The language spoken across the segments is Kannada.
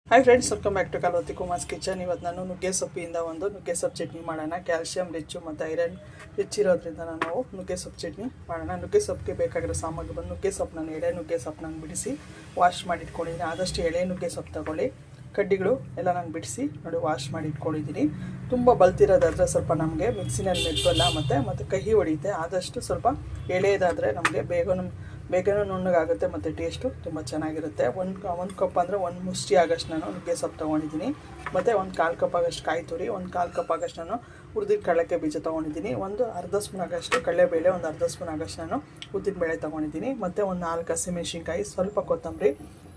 Hi friends, welcome back to Kalavathi Kumar's kitchen. ಇವತ್ತು ನಾನು ನುಗ್ಗೆ ಸೊಪ್ಪಿಂದ ಒಂದು ನುಗ್ಗೆ ಸೊಪ್ಪು ಚಟ್ನಿ ಮಾಡೋಣ. ಕ್ಯಾಲ್ಶಿಯಂ ರಿಚ್ಚು ಮತ್ತು ಐರನ್ ರಿಚ್ ಇರೋದ್ರಿಂದ ನಾವು ನುಗ್ಗೆ ಸೊಪ್ಪು ಚಟ್ನಿ ಮಾಡೋಣ. ನುಗ್ಗೆ ಸೊಪ್ಪಿಗೆ ಬೇಕಾಗಿರೋ ಸಾಮಗ್ರಿ ಬಂದು ನುಗ್ಗೆ ಸೊಪ್ಪು, ನಾನು ಎಳೆ ನುಗ್ಗೆ ಸೊಪ್ಪು ನಾನು ಬಿಡಿಸಿ ವಾಶ್ ಮಾಡಿ ಇಟ್ಕೊಂಡಿದ್ದೀನಿ. ಆದಷ್ಟು ಎಳೆ ನುಗ್ಗೆ ಸೊಪ್ಪು ತಗೊಳ್ಳಿ. ಕಡ್ಡಿಗಳು ಎಲ್ಲ ನಾನು ಬಿಡಿಸಿ ನೋಡಿ ವಾಶ್ ಮಾಡಿ ಇಟ್ಕೊಂಡಿದ್ದೀನಿ. ತುಂಬ ಬಲ್ತಿರೋದಾದರೆ ಸ್ವಲ್ಪ ನಮಗೆ ಮಿಕ್ಸಿನಲ್ಲಿ ಮೆತ್ತಲ್ಲ ಮತ್ತು ಕಹಿ ಹೊಡಿಯುತ್ತೆ. ಆದಷ್ಟು ಸ್ವಲ್ಪ ಎಳೆಯದಾದರೆ ನಮಗೆ ಬೇಗನೂ ನುಣ್ಣಗಾಗುತ್ತೆ ಮತ್ತು ಟೇಸ್ಟು ತುಂಬ ಚೆನ್ನಾಗಿರುತ್ತೆ. ಒಂದು ಕಪ್ ಅಂದರೆ ಒಂದು ಮುಷ್ಟಿ ಆಗೋಷ್ಟು ನಾನು ನುಗ್ಗೆ ಸೊಪ್ಪು ತೊಗೊಂಡಿದ್ದೀನಿ. ಮತ್ತು ಒಂದು 1/4 ಕಪ್ ಆಗೋಷ್ಟು ಕಾಯಿ ತುರಿ, ಒಂದು 1/4 ಕಪ್ ಆಗೋಷ್ಟು ನಾನು ಹುರಿದಿದ್ದ ಕಡಲೆಕಾಯಿ ಬೀಜ ತೊಗೊಂಡಿದ್ದೀನಿ. ಒಂದು ಅರ್ಧ ಸ್ಪೂನ್ ಆಗೋಷ್ಟು ಕಡಲೆಬೇಳೆ, ಒಂದು ಅರ್ಧ ಸ್ಪೂನ್ ಆಗೋಷ್ಟು ನಾನು ಉದ್ದಿನಬೇಳೆ ತೊಗೊಂಡಿದ್ದೀನಿ. ಮತ್ತು ಒಂದು 4 ಹಸಿಮೆಣ್ಸಿನ್ಕಾಯಿ, ಸ್ವಲ್ಪ ಕೊತ್ತಂಬರಿ,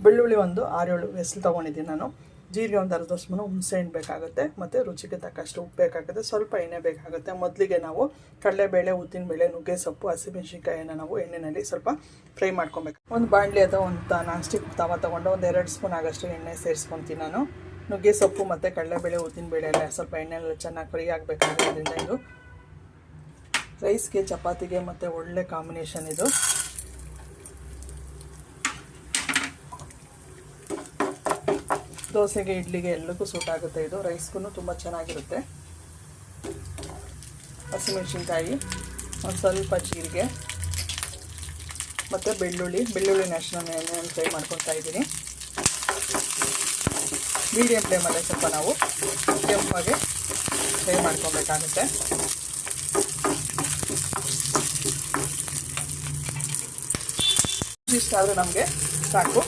ಬೆಳ್ಳುಳ್ಳಿ ಒಂದು 6-7 ಹೆಸರು ತೊಗೊಂಡಿದ್ದೀನಿ ನಾನು. ಜೀರಿಗೆ ಒಂದು ಅರ್ಧ ಸ್ಪೂನು, ಹುಣಸೆಹಣ್ಣು ಬೇಕಾಗುತ್ತೆ, ಮತ್ತು ರುಚಿಗೆ ತಕ್ಕಷ್ಟು ಉಪ್ಪು ಬೇಕಾಗುತ್ತೆ, ಸ್ವಲ್ಪ ಎಣ್ಣೆ ಬೇಕಾಗುತ್ತೆ. ಮೊದಲಿಗೆ ನಾವು ಕಡಲೆಬೇಳೆ, ಉದ್ದಿನಬೇಳೆ, ನುಗ್ಗೆ ಸೊಪ್ಪು, ಹಸಿಮೆಣ್ಸಿನ್ಕಾಯಿನ ನಾವು ಎಣ್ಣೆಯಲ್ಲಿ ಸ್ವಲ್ಪ ಫ್ರೈ ಮಾಡ್ಕೊಬೇಕು. ಒಂದು ಬಾಣಲಿ ಅಥವಾ ಒಂದು ನಾನ್ ಸ್ಟಿಕ್ ತವ ತೊಗೊಂಡು ಒಂದು 2 ಸ್ಪೂನ್ ಆಗೋಷ್ಟು ಎಣ್ಣೆ ಸೇರಿಸ್ಕೊತೀನಿ ನಾನು. ನುಗ್ಗೆ ಸೊಪ್ಪು ಮತ್ತು ಕಡಲೆಬೇಳೆ, ಉದ್ದಿನಬೇಳೆ ಎಲ್ಲ ಸ್ವಲ್ಪ ಎಣ್ಣೆಲ್ಲ ಚೆನ್ನಾಗಿ ಫ್ರೈ ಆಗಬೇಕಾಗೋದ್ರಿಂದ ಇದು ರೈಸ್ಗೆ, ಚಪಾತಿಗೆ ಮತ್ತು ಒಳ್ಳೆ ಕಾಂಬಿನೇಷನ್ ಇದು. ದೋಸೆಗೆ, ಇಡ್ಲಿಗೆ ಎಲ್ಲಕ್ಕೂ ಸೂಟ್ ಆಗುತ್ತೆ ಇದು. ರೈಸ್ಗೂ ತುಂಬ ಚೆನ್ನಾಗಿರುತ್ತೆ. ಹಸಿಮೆಣ್ಸಿನ್ಕಾಯಿ, ಒಂದು ಸ್ವಲ್ಪ ಜೀರಿಗೆ ಮತ್ತು ಬೆಳ್ಳುಳ್ಳಿನ ಅಷ್ಟು ನಾನು ಎಣ್ಣೆಯನ್ನು ಫ್ರೈ ಮಾಡ್ಕೊತಾ ಇದ್ದೀನಿ. ಮೀಡಿಯಮ್ ಫ್ಲೇಮಲ್ಲೇ ಸ್ವಲ್ಪ ನಾವು ಕೆಂಪಾಗಿ ಫ್ರೈ ಮಾಡ್ಕೊಬೇಕಾಗುತ್ತೆ. ಇಷ್ಟಾದರೂ ನಮಗೆ ಸಾಕು,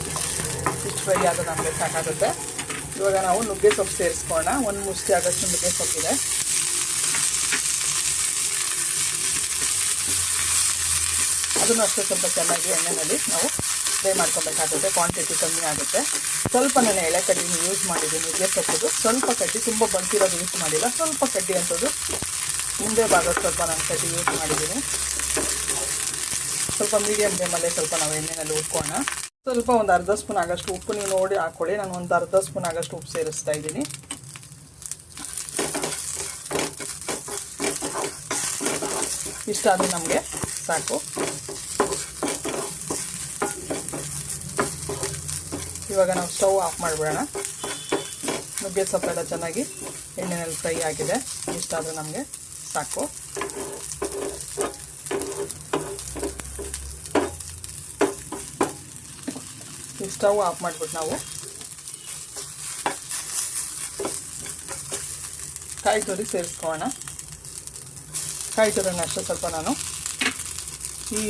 ಇಷ್ಟು ಫ್ರೈ ಆದರೂ ನಮಗೆ ಸಾಕಾಗುತ್ತೆ. ಇವಾಗ ನಾವು ನುಗ್ಗೆ ಸೊಪ್ಪು ಸೇರಿಸ್ಕೊಳ್ಳೋಣ. ಒಂದು ಮುಷ್ಟಿ ಆಗೋಷ್ಟು ನುಗ್ಗೆ ಸೊಪ್ಪಿದೆ. ಅದನ್ನು ಅಷ್ಟೇ ಸ್ವಲ್ಪ ಚೆನ್ನಾಗಿ ಎಣ್ಣೆಯಲ್ಲಿ ನಾವು ಫ್ರೈ ಮಾಡ್ಕೊಬೇಕಾಗುತ್ತೆ. ಕ್ವಾಂಟಿಟಿ ಕಮ್ಮಿ ಆಗುತ್ತೆ. ಸ್ವಲ್ಪ ನಾನು ಎಳೆ ಕಡ್ಡಿನ ಯೂಸ್ ಮಾಡಿದ್ದೀನಿ ನುಗ್ಗೆ ಸೊಪ್ಪುದು. ಸ್ವಲ್ಪ ಕಡ್ಡಿ, ತುಂಬ ಬಂತಿರೋದು ಯೂಸ್ ಮಾಡಿಲ್ಲ. ಸ್ವಲ್ಪ ಕಡ್ಡಿ ಅಂಥದ್ದು ಮುಂದೆ ಭಾಗ ಸ್ವಲ್ಪ ನಾನು ಕಡ್ಡಿ ಯೂಸ್ ಮಾಡಿದ್ದೀನಿ. ಸ್ವಲ್ಪ ಮೀಡಿಯಮ್ ಫ್ಲೇಮಲ್ಲೇ ಸ್ವಲ್ಪ ನಾವು ಎಣ್ಣೆಯಲ್ಲಿ ಹುರ್ಕೋಣ. ಸ್ವಲ್ಪ ಒಂದು ಅರ್ಧ ಸ್ಪೂನ್ ಆಗೋಷ್ಟು ಉಪ್ಪು ನೀವು ನೋಡಿ ಹಾಕ್ಕೊಳ್ಳಿ. ನಾನು ಒಂದು ಅರ್ಧ ಸ್ಪೂನ್ ಆಗೋಷ್ಟು ಉಪ್ಪು ಸೇರಿಸ್ತಾ ಇದ್ದೀನಿ. ಇಷ್ಟಾದರೂ ನಮಗೆ ಸಾಕು. ಇವಾಗ ನಾವು ಸ್ಟವ್ ಆಫ್ ಮಾಡಿಬಿಡೋಣ. ನುಗ್ಗೆ ಸೊಪ್ಪೆಲ್ಲ ಚೆನ್ನಾಗಿ ಎಣ್ಣೆಯಲ್ಲಿ ಫ್ರೈ ಆಗಿದೆ. ಇಷ್ಟಾದರೂ ನಮಗೆ ಸಾಕು. ಸ್ಟವ್ ಆಫ್ ಮಾಡಿಬಿಟ್ಟು ನಾವು ಕಾಯಿ ತುರಿ ಸೇರಿಸ್ಕೊಳ್ಳೋಣ. ಕಾಯಿ ತುರಿನ ಅಷ್ಟೇ ಸ್ವಲ್ಪ ನಾನು ಈ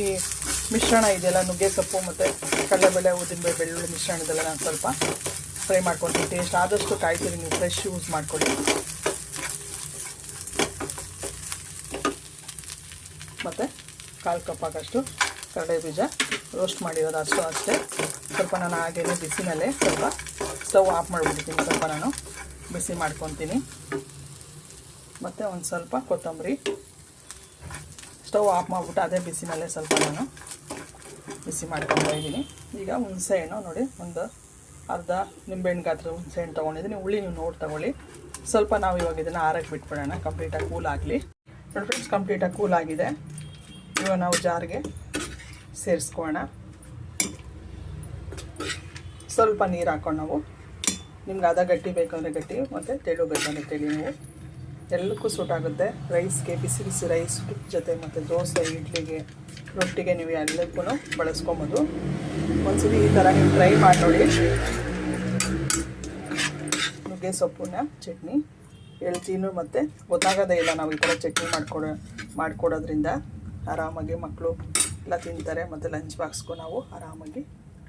ಮಿಶ್ರಣ ಇದೆಯಲ್ಲ, ನುಗ್ಗೆ ಸೊಪ್ಪು ಮತ್ತು ಕಡಲೆಬೇಳೆ, ಉದ್ದಿನಬೇಳೆ, ಬೆಳ್ಳುಳ್ಳಿ ಮಿಶ್ರಣ ಇದೆಲ್ಲ ನಾನು ಸ್ವಲ್ಪ ಫ್ರೈ ಮಾಡ್ಕೊಳ್ತೀನಿ. ಟೇಸ್ಟ್ ಆದಷ್ಟು ಕಾಯಿ ತುರಿ ನೀವು ಫ್ರೆಶ್ ಯೂಸ್ ಮಾಡ್ಕೊಳ್ಳಿ. ಮತ್ತು 1/4 ಕಪ್ ಆಗೋಷ್ಟು ಕಡಲೆ ಬೀಜ ರೋಸ್ಟ್ ಮಾಡಿರೋದು ಅಷ್ಟೇ. ಸ್ವಲ್ಪ ನಾನು ಹಾಗೇನೆ ಬಿಸಿನಲ್ಲೇ ಸ್ವಲ್ಪ ಸ್ಟವ್ ಆಫ್ ಮಾಡಿಬಿಡ್ತೀನಿ. ಸ್ವಲ್ಪ ನಾನು ಬಿಸಿ ಮಾಡ್ಕೊತೀನಿ. ಮತ್ತು ಒಂದು ಸ್ವಲ್ಪ ಕೊತ್ತಂಬರಿ, ಸ್ಟವ್ ಆಫ್ ಮಾಡಿಬಿಟ್ಟು ಅದೇ ಬಿಸಿನಲ್ಲೇ ಸ್ವಲ್ಪ ನಾನು ಬಿಸಿ ಮಾಡ್ಕೊತಾ ಇದ್ದೀನಿ. ಈಗ ಹುಣಸೆಹಣ್ಣು ನೋಡಿ, ಒಂದು ಅರ್ಧ ನಿಂಬೆಹಣ್ಣು ಗಾತ್ರದ ಹುಣಸೆಹಣ್ಣು ತೊಗೊಂಡಿದ್ದೀನಿ. ಹುಳಿ ನೀವು ನೋಡಿ ತಗೊಳ್ಳಿ. ಸ್ವಲ್ಪ ನಾವು ಇವಾಗ ಇದನ್ನು ಆರಕ್ಕೆ ಬಿಟ್ಬಿಡೋಣ, ಕಂಪ್ಲೀಟಾಗಿ ಕೂಲ್ ಆಗಲಿ. ನೋಡಿ ಫ್ರೆಂಡ್ಸ್, ಕಂಪ್ಲೀಟಾಗಿ ಕೂಲ್ ಆಗಿದೆ. ಇವಾಗ ನಾವು ಜಾರ್ಗೆ ಸೇರಿಸ್ಕೊಳ್ಳೋಣ. ಸ್ವಲ್ಪ ನೀರು ಹಾಕೊಂಡು ನಾವು, ನಿಮ್ಗೆ ಅದ ಗಟ್ಟಿ ಬೇಕಂದರೆ ಗಟ್ಟಿ, ಮತ್ತು ತೆಳು ಬೇಕಂದರೆ ತೆಳು. ನೀವು ಎಲ್ಲಕ್ಕೂ ಸೂಟ್ ಆಗುತ್ತೆ. ರೈಸ್ಗೆ, ಬಿಸಿ ಬಿಸಿ ರೈಸ್ ಜೊತೆ, ಮತ್ತು ದೋಸೆ, ಇಡ್ಲಿಗೆ, ರೊಟ್ಟಿಗೆ ನೀವು ಎಲ್ಲಕ್ಕೂ ಬಳಸ್ಕೊಬೋದು. ಒಂದ್ಸರಿ ಈ ಥರ ನೀವು ಟ್ರೈ ಮಾಡಿ ನೋಡಿ. ನುಗ್ಗೆ ಸೊಪ್ಪಿನ ಚಟ್ನಿ ಹೆಲ್ತಿನೂ ಮತ್ತು ಗೊತ್ತಾಗೋದೇ ಇಲ್ಲ. ನಾವು ಈ ಥರ ಚಟ್ನಿ ಮಾಡಿಕೊಡೋದ್ರಿಂದ ಆರಾಮಾಗಿ ಮಕ್ಕಳು ಎಲ್ಲ ತಿಂತಾರೆ, ಮತ್ತು ಲಂಚ್ ಬಾಕ್ಸ್ಗೂ ನಾವು ಆರಾಮಾಗಿ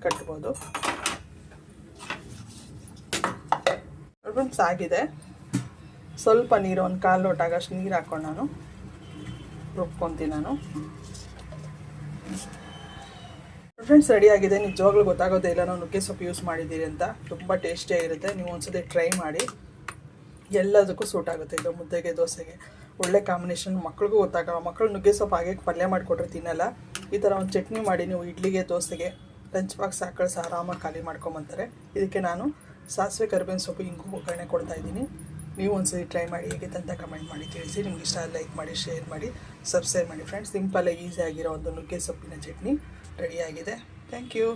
ಕಟ್ಬೋದು. ಫ್ರೆಂಡ್ಸ್ ಆಗಿದೆ. ಸ್ವಲ್ಪ ನೀರು, ಒಂದು 1/4 ಲೋಟ ಆಗೋಷ್ಟು ನೀರು ಹಾಕ್ಕೊಂಡು ನಾನು ರುಬ್ಕೊತೀನಿ ನಾನು. ಫ್ರೆಂಡ್ಸ್ ರೆಡಿಯಾಗಿದೆ. ನಿಜವಾಗ್ಲೂ ಗೊತ್ತಾಗೋದೇ ಇಲ್ಲ ನಾವು ನುಗ್ಗೆ ಸೊಪ್ಪು ಯೂಸ್ ಮಾಡಿದ್ದೀರಿ ಅಂತ. ತುಂಬ ಟೇಸ್ಟಿಯಾಗಿರುತ್ತೆ. ನೀವು ಒಂದ್ಸತಿ ಟ್ರೈ ಮಾಡಿ. ಎಲ್ಲದಕ್ಕೂ ಸೂಟ್ ಆಗುತ್ತೆ ಇದು. ಮುದ್ದೆಗೆ, ದೋಸೆಗೆ ಒಳ್ಳೆ ಕಾಂಬಿನೇಷನ್. ಮಕ್ಳಿಗೂ ಗೊತ್ತಾಗಲ್ಲ. ಮಕ್ಕಳು ನುಗ್ಗೆ ಸೊಪ್ಪು ಹಾಗೆ ಪಲ್ಯ ಮಾಡಿಕೊಟ್ರೆ ತಿನ್ನಲ್ಲ. ಈ ಥರ ಒಂದು ಚಟ್ನಿ ಮಾಡಿ ನೀವು ಇಡ್ಲಿಗೆ, ದೋಸೆಗೆ, ಲಂಚ್ ಬಾಕ್ಸ್ ಹಾಕಳ್ಸಿ ಆರಾಮಾಗಿ ಖಾಲಿ ಮಾಡ್ಕೊಂಬಂತಾರೆ. ಇದಕ್ಕೆ ನಾನು ಸಾಸಿವೆ, ಕರಿಬೇವಿನ ಸೊಪ್ಪು, ಇಂಗು ಒಗ್ಗರಣೆ ಕೊಡ್ತಾಯಿದ್ದೀನಿ. ನೀವು ಒಂದ್ಸರಿ ಟ್ರೈ ಮಾಡಿ, ಹೇಗಿದೆ ಅಂತ ಕಮೆಂಟ್ ಮಾಡಿ ತಿಳಿಸಿ. ನಿಮ್ಗೆ ಇಷ್ಟ ಲೈಕ್ ಮಾಡಿ, ಶೇರ್ ಮಾಡಿ, ಸಬ್ಸ್ಕ್ರೈಬ್ ಮಾಡಿ ಫ್ರೆಂಡ್ಸ್. ಸಿಂಪಲ್ಲಾಗಿ ಈಸಿ ಆಗಿರೋ ಒಂದು ನುಗ್ಗೆ ಸೊಪ್ಪಿನ ಚಟ್ನಿ ರೆಡಿಯಾಗಿದೆ. Thank you.